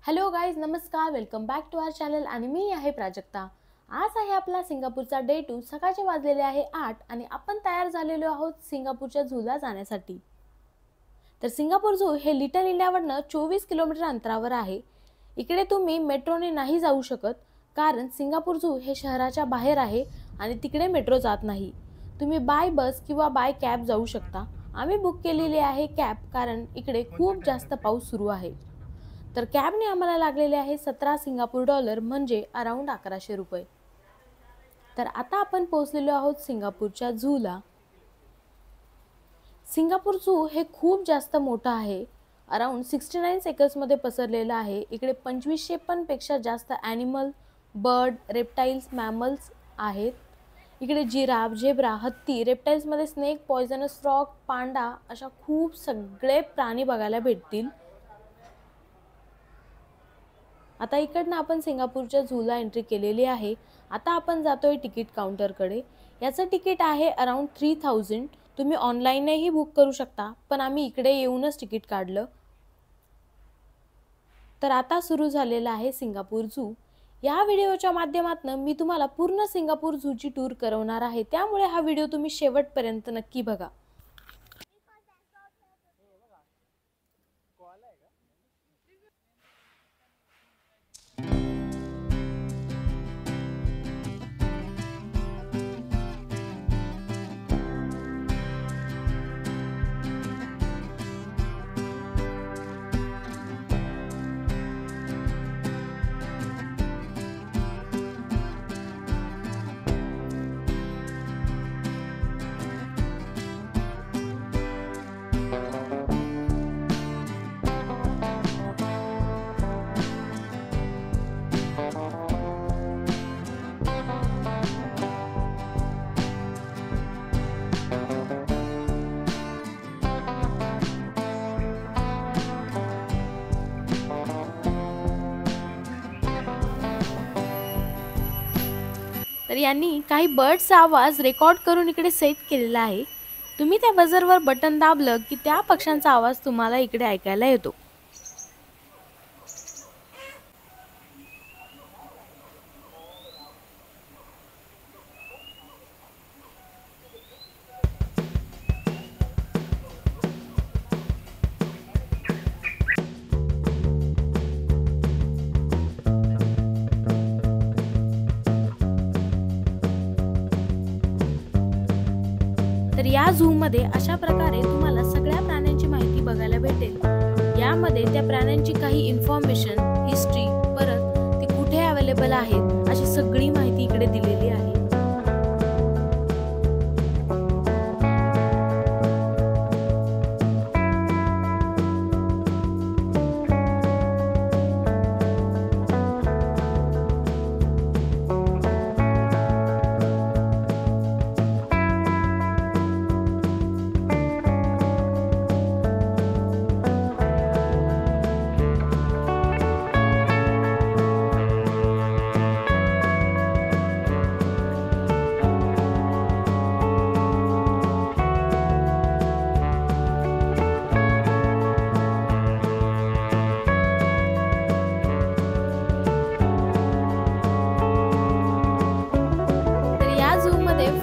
Hello guys, नमस्कार. Welcome back to our channel आणि मी आहे प्राजक्ता. आज आहे आपला सिंगापूरचा डे 2. सकाळचे वाजलेले आहे 8 आणि आपण तयार झालेलो आहोत सिंगापूरच्या झूला जाण्यासाठी. तर सिंगापूर झू हे लिटल इंडियावरनं 24 किलोमीटर अंतरावर आहे. इकडे तुम्ही मेट्रोने नाही जाऊ शकत कारण सिंगापूर झू हे शहराच्या बाहेर आहे आणि तिकडे मेट्रो जात नाही. तुम्ही बाय बस किंवा बाय कॅब जाऊ शकता. आम्ही बुक केलेली आहे कॅब कारण इकडे खूप जास्त पाऊस सुरू आहे. तर कॅबने आम्हाला लागलेले आहे 17 सिंगापूर डॉलर म्हणजे अराउंड 1100 रुपये. तर आता आपण पोहोचलेलो आहोत सिंगापूरच्या झूला. सिंगापूर झू हे खूप जास्त मोठं आहे. अराउंड 69 एकर्समध्ये पसरलेलं आहे. इकडे 2500 पण पेक्षा जास्त ॲनिमल, बर्ड, रेप्टाइल्स, मॅमल्स आहेत. इकडे जिराफ, झेब्रा, हत्ती, रेप्टाइल्समध्ये स्नेक, पॉयझनस फ्रॉग, पांडा अशा खूप सगळे प्राणी बघायला भेटतील. आता इकडनं आपण सिंगापूरच्या झूला एंट्री केलेली आहे. आता आपण जातोय तिकीट काउंटरकडे. याचं तिकीट आहे अराउंड 3000. तुम्ही ऑनलाईनही बुक करू शकता, पण आम्ही इकडे येऊनच तिकीट काढलं. तर आता सुरू झालेलं आहे सिंगापूर झू. या व्हिडिओच्या माध्यमातून मी तुम्हाला पूर्ण सिंगापूर झूची टूर करवणार आहे, त्यामुळे हा व्हिडिओ तुम्ही शेवटपर्यंत नक्की बघा. तर यांनी काही बर्ड्सचा आवाज रेकॉर्ड करून इकडे सेट केलेला आहे. तुम्ही त्या बझरवर बटन दाबलं की त्या पक्ष्यांचा आवाज तुम्हाला इकडे ऐकायला येतो. तर या झूमध्ये अशा प्रकारे तुम्हाला सगळ्या प्राण्यांची माहिती बघायला भेटेल. यामध्ये त्या प्राण्यांची काही इन्फॉर्मेशन, हिस्ट्री, परत ते कुठे अवेलेबल आहेत अशी सगळी माहिती इकडे दिलेली आहे.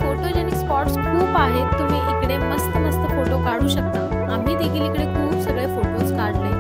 फोटोजेनिक स्पॉट्स खूप आहेत. तुम्ही इकडे मस्त मस्त फोटो काढू शकता. आम्ही देखील इकडे खूप सगळे फोटोज काढले.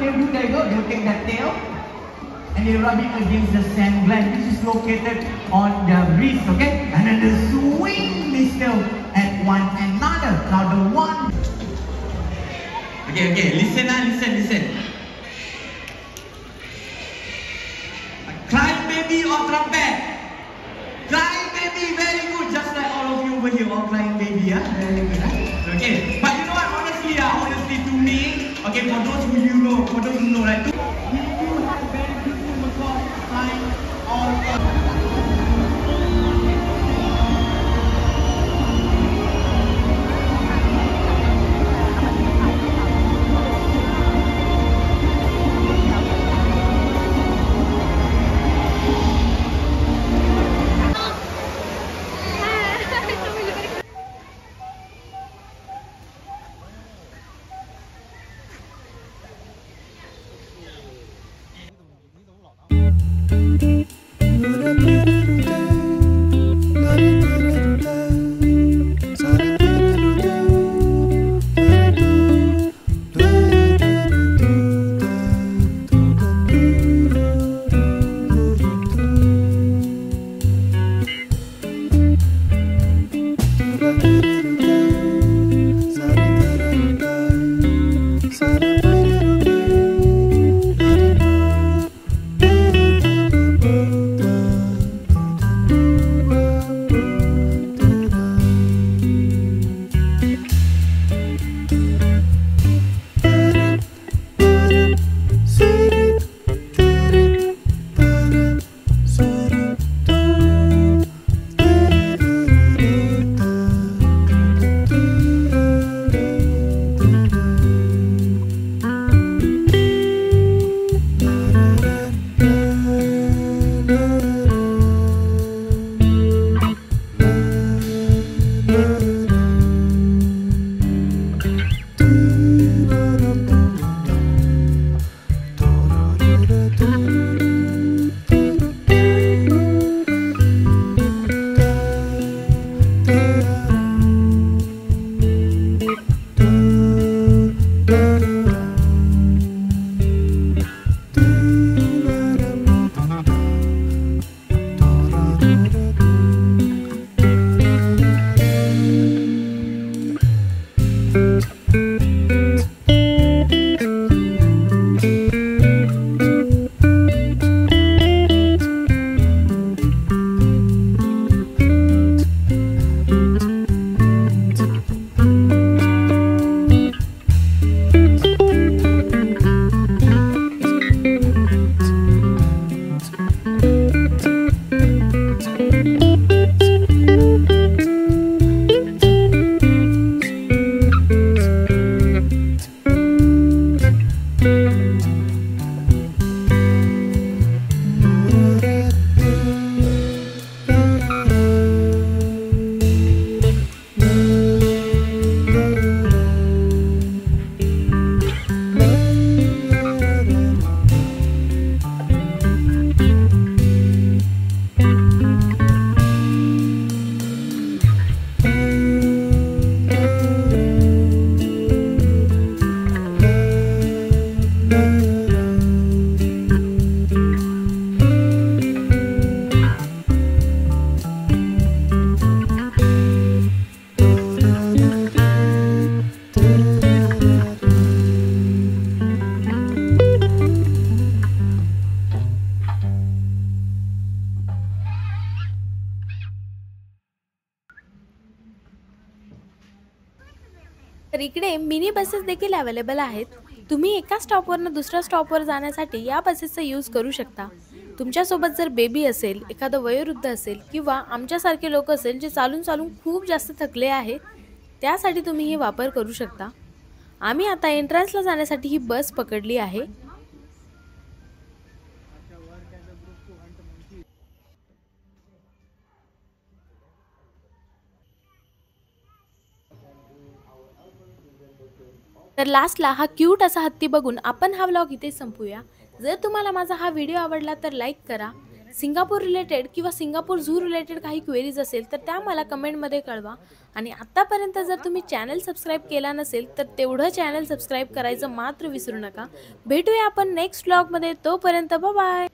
they do? There you go. They'll take that tail and they rub it against the sand gland, which is located on the wrist, okay? And then they swing this tail at one another. Now the one. Okay, listen. Crying baby or trumpet? Crying baby, very good. Just like all of you over here, all crying baby, yeah? Very good, huh? Okay, but you know what? Honestly, to me, okay, for those who know, right? We do have very beautiful macaws flying all over. तर इकडे mini buses देखील available आहेत. तुम्ही एका स्टॉपवरनं दुसऱ्या स्टॉपवर जाण्यासाठी या बसेसचा यूज करू शकता. तुमच्यासोबत जर बेबी असेल, एखादं वयोवृद्ध असेल किंवा आमच्यासारखे लोक असेल जे चालून चालून खूप जास्त थकले आहेत, त्यासाठी तुम्ही ही वापर करू शकता. आम्ही आता एंट्रन्सला जाण्यासाठी ही बस पकडली आहे. तर लास्टला हा क्यूट असा हत्ती बघून आपण हा व्लॉग इथे संपूया. जर तुम्हाला माझा हा व्हिडिओ आवडला तर लाईक करा, सिंगापूर रिलेटेड किंवा सिंगापूर झू रिलेटेड काही क्वेरीज असेल तर त्या मला कमेंटमध्ये कळवा. आणि आत्तापर्यंत जर तुम्ही चॅनल सबस्क्राईब केला नसेल तर तेवढं चॅनल सबस्क्राईब करायचं मात्र विसरू नका. भेटूया आपण नेक्स्ट व्लॉगमध्ये. तोपर्यंत बाय.